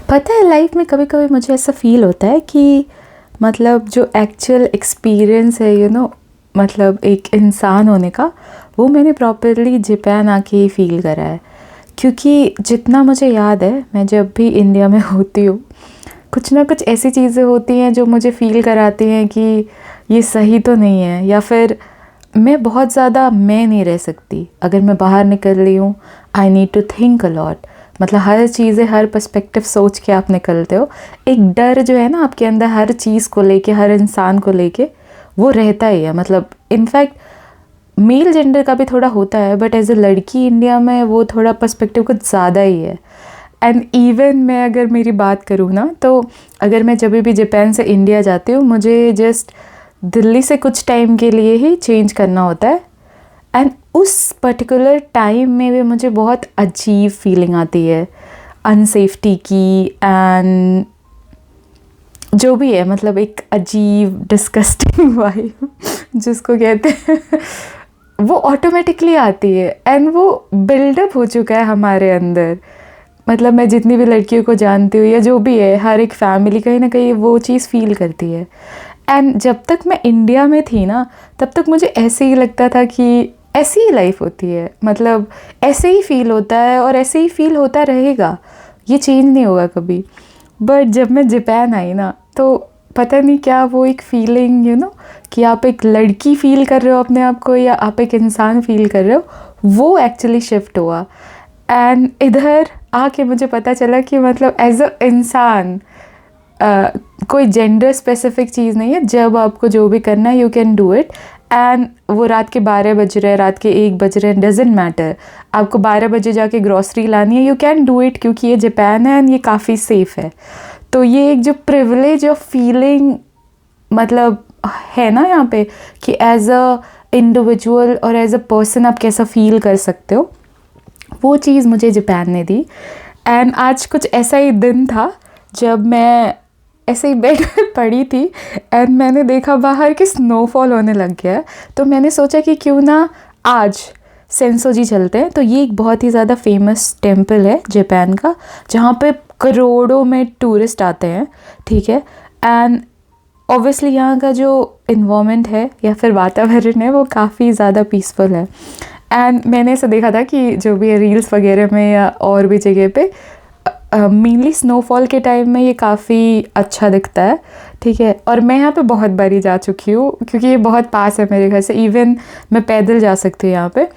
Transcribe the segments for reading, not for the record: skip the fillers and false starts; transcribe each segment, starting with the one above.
पता है लाइफ में कभी कभी मुझे ऐसा फील होता है कि मतलब जो एक्चुअल एक्सपीरियंस है मतलब एक इंसान होने का, वो मैंने प्रॉपरली जापान आके ही फील करा है। क्योंकि जितना मुझे याद है, मैं जब भी इंडिया में होती हूँ, कुछ ना कुछ ऐसी चीज़ें होती हैं जो मुझे फ़ील कराती हैं कि ये सही तो नहीं है, या फिर मैं बहुत ज़्यादा मैं नहीं रह सकती। अगर मैं बाहर निकल रही हूँ, I need to think a lot. मतलब हर चीज़ें, हर पर्सपेक्टिव सोच के आप निकलते हो। एक डर जो है ना आपके अंदर, हर चीज़ को लेके, हर इंसान को लेके, वो रहता ही है। मतलब इनफैक्ट मेल जेंडर का भी थोड़ा होता है, बट एज अ लड़की इंडिया में वो थोड़ा पर्सपेक्टिव कुछ ज़्यादा ही है। एंड इवन मैं अगर मेरी बात करूँ ना, तो अगर मैं जब भी जापान से इंडिया जाती हूँ, मुझे जस्ट दिल्ली से कुछ टाइम के लिए ही चेंज करना होता है। एंड उस पर्टिकुलर टाइम में भी मुझे बहुत अजीब फीलिंग आती है, अनसेफ्टी की, एंड जो भी है, मतलब एक अजीब डिस्गस्टिंग वाइब जिसको कहते हैं, वो ऑटोमेटिकली आती है। एंड वो बिल्डअप हो चुका है हमारे अंदर। मतलब मैं जितनी भी लड़कियों को जानती हूँ या जो भी है, हर एक फैमिली कहीं ना कहीं वो चीज़ फील करती है। एंड जब तक मैं इंडिया में थी ना, तब तक मुझे ऐसे ही लगता था कि ऐसी ही लाइफ होती है, मतलब ऐसे ही फील होता है और ऐसे ही फील होता रहेगा, ये चेंज नहीं होगा कभी। बट जब मैं जापान आई ना, तो पता नहीं क्या वो एक फीलिंग कि आप एक लड़की फील कर रहे हो अपने आप को, या आप एक इंसान फील कर रहे हो, वो एक्चुअली शिफ्ट हुआ। एंड इधर आके मुझे पता चला कि मतलब एज अ इंसान, कोई जेंडर स्पेसिफिक चीज़ नहीं है। जब आपको जो भी करना है, you can do it. And वो रात के 12 बज रहे हैं, रात के 1 बज रहे हैं, डजेंट मैटर। आपको 12 बजे जाके ग्रॉसरी लानी है, यू कैन डू इट, क्योंकि ये जापान है एंड ये काफ़ी सेफ़ है। तो ये एक जो प्रिविलेज ऑफ फीलिंग मतलब है ना यहाँ पे, कि एज अ इंडिविजुअल और एज अ पर्सन आप कैसा फील कर सकते हो, वो चीज़ मुझे जापान ने दी। एंड आज कुछ ऐसा ही दिन था जब मैं ऐसे ही बेड में पड़ी थी, एंड मैंने देखा बाहर कि स्नोफॉल होने लग गया है। तो मैंने सोचा कि क्यों ना आज सेंसोजी चलते हैं। तो ये एक बहुत ही ज़्यादा फेमस टेम्पल है जापान का, जहाँ पे करोड़ों में टूरिस्ट आते हैं, ठीक है। एंड ऑब्वियसली यहाँ का जो इन्वायरमेंट है या फिर वातावरण है, वो काफ़ी ज़्यादा पीसफुल है। एंड मैंने ऐसा देखा था कि जो भी रील्स वगैरह में या और भी जगह पे, मेनली स्नोफॉल के टाइम में ये काफ़ी अच्छा दिखता है, ठीक है। और मैं यहाँ पे बहुत बारी जा चुकी हूँ, क्योंकि ये बहुत पास है मेरे घर से। इवन मैं पैदल जा सकती हूँ यहाँ पे।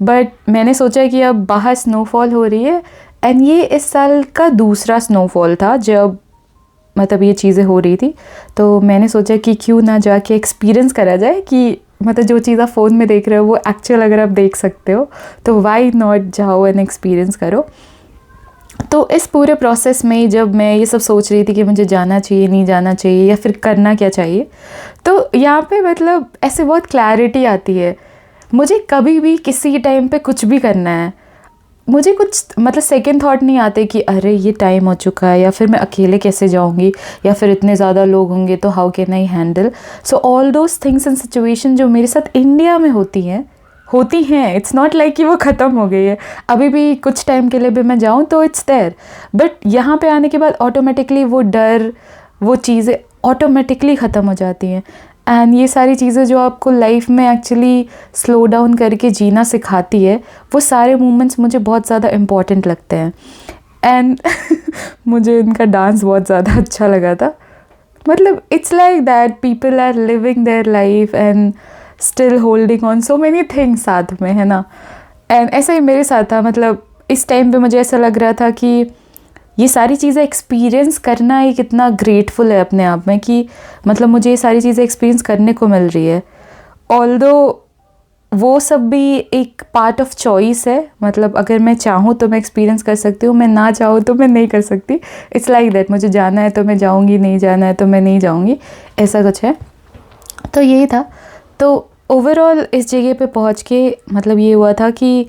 बट मैंने सोचा कि अब बाहर स्नोफॉल हो रही है, एंड ये इस साल का दूसरा स्नोफॉल था जब मतलब ये चीज़ें हो रही थी। तो मैंने सोचा कि क्यों ना जाके एक्सपीरियंस करा जाए, कि मतलब जो चीज़ आप फ़ोन में देख रहे हो वो एक्चुअल अगर आप देख सकते हो, तो वाई नॉट जाओ एंड एक्सपीरियंस करो। तो इस पूरे प्रोसेस में जब मैं ये सब सोच रही थी कि मुझे जाना चाहिए, नहीं जाना चाहिए, या फिर करना क्या चाहिए, तो यहाँ पे मतलब ऐसे बहुत क्लैरिटी आती है। मुझे कभी भी किसी टाइम पे कुछ भी करना है, मुझे कुछ मतलब सेकंड थॉट नहीं आते कि अरे ये टाइम हो चुका है, या फिर मैं अकेले कैसे जाऊँगी, या फिर इतने ज़्यादा लोग होंगे तो how can I handle. So all those things and situation जो मेरे साथ इंडिया में होती हैं, इट्स नॉट लाइक कि वो ख़त्म हो गई है। अभी भी कुछ टाइम के लिए भी मैं जाऊँ तो इट्स देयर। बट यहाँ पे आने के बाद ऑटोमेटिकली वो डर, वो चीज़ें ऑटोमेटिकली ख़त्म हो जाती हैं। एंड ये सारी चीज़ें जो आपको लाइफ में एक्चुअली स्लो डाउन करके जीना सिखाती है, वो सारे मोमेंट्स मुझे बहुत ज़्यादा इम्पॉर्टेंट लगते हैं। एंड मुझे इनका डांस बहुत ज़्यादा अच्छा लगा था। मतलब it's like that people are living their life and still holding on so many things साथ में, है ना। एंड ऐसा ही मेरे साथ था। मतलब इस टाइम पे मुझे ऐसा लग रहा था कि ये सारी चीज़ें एक्सपीरियंस करना ही कितना ग्रेटफुल है अपने आप में, कि मतलब मुझे ये सारी चीज़ें एक्सपीरियंस करने को मिल रही है। ऑल्दो वो सब भी एक पार्ट ऑफ चॉइस है। मतलब अगर मैं चाहूँ तो मैं एक्सपीरियंस कर सकती हूँ, मैं ना चाहूँ तो मैं नहीं कर सकती। इट्स लाइक दैट, मुझे जाना है तो मैं जाऊँगी, नहीं जाना है तो मैं नहीं जाऊँगी, ऐसा कुछ है। तो यही था। तो ओवरऑल इस जगह पे पहुँच के मतलब ये हुआ था कि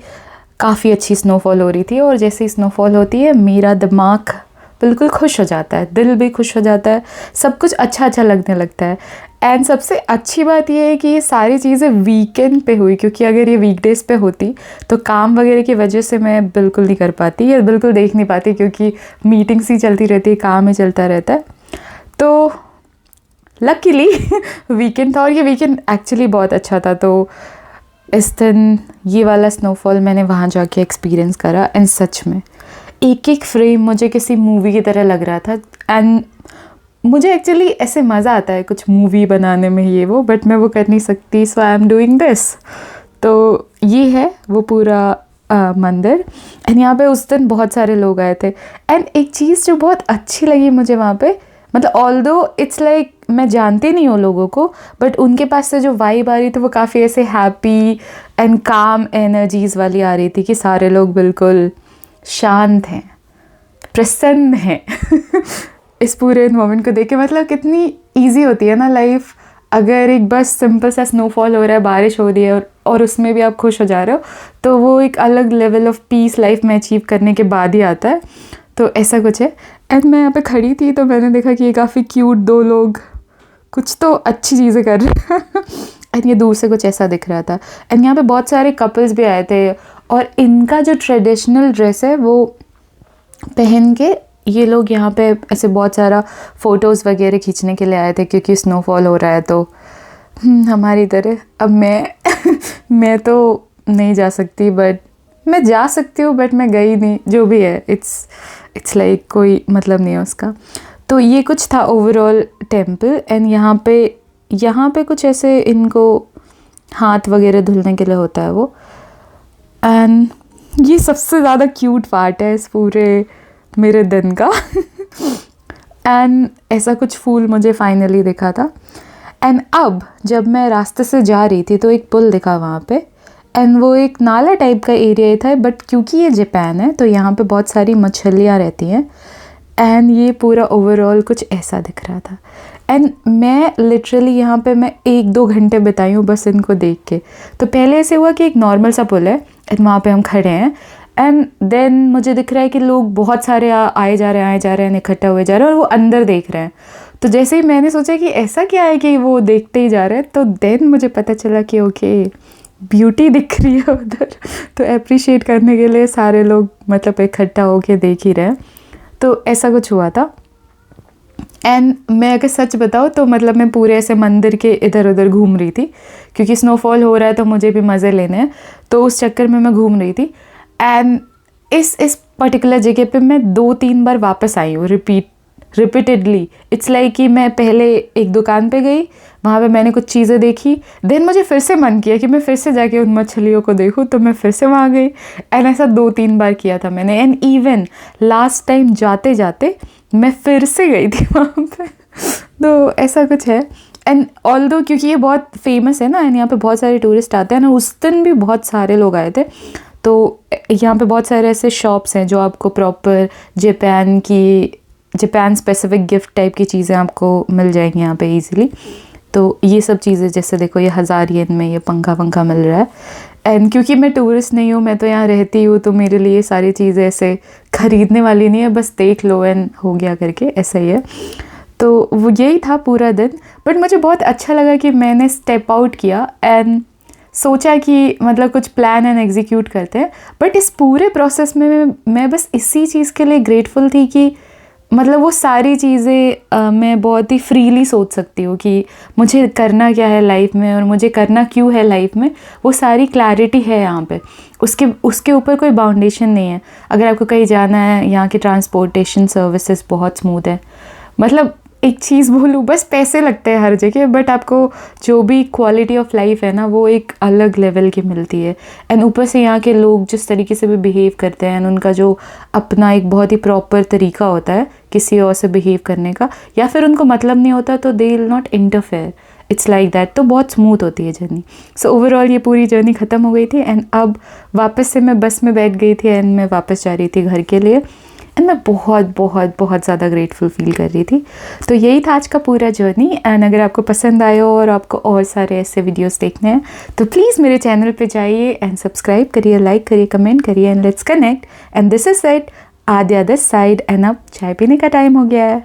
काफ़ी अच्छी स्नोफॉल हो रही थी, और जैसे ही स्नोफॉल होती है मेरा दिमाग बिल्कुल खुश हो जाता है, दिल भी खुश हो जाता है, सब कुछ अच्छा अच्छा लगने लगता है। एंड सबसे अच्छी बात ये है कि ये सारी चीज़ें वीकेंड पे हुई, क्योंकि अगर ये वीकडेज़ पे होती तो काम वगैरह की वजह से मैं बिल्कुल नहीं कर पाती या बिल्कुल देख नहीं पाती, क्योंकि मीटिंग्स ही चलती रहती है, काम ही चलता रहता है। तो लकीली वीकेंड था और ये वीकेंड एक्चुअली बहुत अच्छा था। तो इस दिन ये वाला स्नोफॉल मैंने वहाँ जाके एक्सपीरियंस करा एंड सच में एक एक फ्रेम मुझे किसी मूवी की तरह लग रहा था। एंड मुझे एक्चुअली ऐसे मज़ा आता है कुछ मूवी बनाने में ये वो, बट मैं वो कर नहीं सकती, सो आई एम डूइंग दिस। तो ये है वो पूरा मंदिर एंड यहाँ पे उस दिन बहुत सारे लोग आए थे। एंड एक चीज़ जो बहुत अच्छी लगी मुझे वहाँ पे, मतलब ऑल्दो इट्स लाइक मैं जानती नहीं हूँ लोगों को, बट उनके पास से जो वाइब आ रही थी वो काफ़ी ऐसे हैप्पी एंड काम एनर्जीज़ वाली आ रही थी कि सारे लोग बिल्कुल शांत हैं, प्रसन्न हैं इस पूरे मोमेंट को देख के। मतलब कितनी इजी होती है ना लाइफ, अगर एक बस सिंपल सा स्नोफॉल हो रहा है, बारिश हो रही है और उसमें भी आप खुश हो जा रहे हो, तो वो एक अलग लेवल ऑफ पीस लाइफ में अचीव करने के बाद ही आता है। तो ऐसा कुछ है। एंड मैं यहाँ पे खड़ी थी तो मैंने देखा कि ये काफ़ी क्यूट दो लोग कुछ तो अच्छी चीज़ें कर रहे हैं एंड ये दूर से कुछ ऐसा दिख रहा था। एंड यहाँ पे बहुत सारे कपल्स भी आए थे और इनका जो ट्रेडिशनल ड्रेस है वो पहन के ये लोग यहाँ पे ऐसे बहुत सारा फ़ोटोज़ वगैरह खींचने के लिए आए थे, क्योंकि स्नोफॉल हो रहा है। तो हमारी तरह अब मैं तो नहीं जा सकती, बट मैं जा सकती हूँ, बट मैं गई नहीं। जो भी है इट्स लाइक कोई मतलब नहीं है उसका। तो ये कुछ था ओवरऑल टेम्पल। एंड यहाँ पे कुछ ऐसे इनको हाथ वगैरह धुलने के लिए होता है वो। एंड ये सबसे ज़्यादा क्यूट पार्ट है इस पूरे मेरे दिन का एंड ऐसा कुछ फूल मुझे फाइनली दिखा था। एंड अब जब मैं रास्ते से जा रही थी तो एक पुल दिखा वहाँ पे, एंड वो एक नाला टाइप का एरिया था, बट क्योंकि ये जापान है तो यहाँ पे बहुत सारी मछलियाँ रहती हैं। एंड ये पूरा ओवरऑल कुछ ऐसा दिख रहा था। एंड मैं लिटरली यहाँ पे मैं 1-2 घंटे बिताई हूँ बस इनको देख के। तो पहले ऐसे हुआ कि एक नॉर्मल सा पुल है एंड वहाँ पे हम खड़े हैं, एंड देन मुझे दिख रहा है कि लोग बहुत सारे आए जा रहे हैं, इकट्ठा हुए जा रहे हैं और वो अंदर देख रहे हैं। तो जैसे ही मैंने सोचा कि ऐसा क्या है कि वो देखते ही जा रहे हैं, तो देन मुझे पता चला कि ओके ब्यूटी दिख रही है उधर, तो अप्रिशिएट करने के लिए सारे लोग मतलब इकट्ठा होके देख ही रहे हैं। तो ऐसा कुछ हुआ था। एंड मैं अगर सच बताऊँ तो मतलब मैं पूरे ऐसे मंदिर के इधर उधर घूम रही थी, क्योंकि स्नोफॉल हो रहा है तो मुझे भी मज़े लेने हैं, तो उस चक्कर में मैं घूम रही थी। एंड इस पर्टिकुलर जगह पे मैं 2-3 बार वापस आई हूँ रिपीटेडली। इट्स लाइक कि मैं पहले एक दुकान पे गई, वहाँ पे मैंने कुछ चीज़ें देखी, देन मुझे फिर से मन किया कि मैं फिर से जाके उन मछलियों को देखूँ, तो मैं फिर से वहाँ गई। एंड ऐसा 2-3 बार किया था मैंने। एंड इवन लास्ट टाइम जाते जाते मैं फिर से गई थी वहाँ पे तो ऐसा कुछ है। एंड ऑल्दो क्योंकि ये बहुत फेमस है ना, एंड यहाँ पे बहुत सारे टूरिस्ट आते हैं ना, उस दिन भी बहुत सारे लोग आए थे। तो यहाँ पे बहुत सारे ऐसे शॉप्स हैं जो आपको proper Japan specific gift type की चीज़ें आपको मिल जाएंगी यहाँ पे इजीली। तो ये सब चीज़ें जैसे देखो ये 1000 येन में ये पंखा मिल रहा है। एंड क्योंकि मैं टूरिस्ट नहीं हूँ, मैं तो यहाँ रहती हूँ, तो मेरे लिए सारी चीज़ें ऐसे ख़रीदने वाली नहीं है, बस देख लो एंड हो गया करके, ऐसा ही है। तो वो यही था पूरा दिन। बट मुझे बहुत अच्छा लगा कि मैंने स्टेप आउट किया एंड सोचा कि मतलब कुछ प्लान एंड एग्जीक्यूट करते हैं। बट इस पूरे प्रोसेस में मैं बस इसी चीज़ के लिए ग्रेटफुल थी कि मतलब वो सारी चीज़ें मैं बहुत ही फ्रीली सोच सकती हूँ कि मुझे करना क्या है लाइफ में और मुझे करना क्यों है लाइफ में, वो सारी क्लैरिटी है यहाँ पे। उसके ऊपर कोई बाउंडेशन नहीं है। अगर आपको कहीं जाना है, यहाँ की ट्रांसपोर्टेशन सर्विसेज बहुत स्मूथ है। मतलब एक चीज़ बोलूँ, बस पैसे लगते हैं हर जगह, बट आपको जो भी क्वालिटी ऑफ लाइफ है ना वो एक अलग लेवल की मिलती है। एंड ऊपर से यहाँ के लोग जिस तरीके से भी बिहेव करते हैं, उनका जो अपना एक बहुत ही प्रॉपर तरीका होता है किसी और से बिहेव करने का, या फिर उनको मतलब नहीं होता तो they will not interfere, it's like that. तो बहुत स्मूथ होती है जर्नी। सो ओवरऑल ये पूरी जर्नी ख़त्म हो गई थी एंड अब वापस से मैं बस में बैठ गई थी एंड मैं वापस जा रही थी घर के लिए। एंड मैं बहुत बहुत बहुत ज़्यादा ग्रेटफुल फील कर रही थी। तो यही था आज का पूरा जर्नी। एंड अगर आपको पसंद आया हो और आपको और सारे ऐसे वीडियोस देखने हैं तो प्लीज़ मेरे चैनल पे जाइए एंड सब्सक्राइब करिए, लाइक करिए, कमेंट करिए and let's connect. And this is it, Aadya this side. And अब चाय पीने का टाइम हो गया है।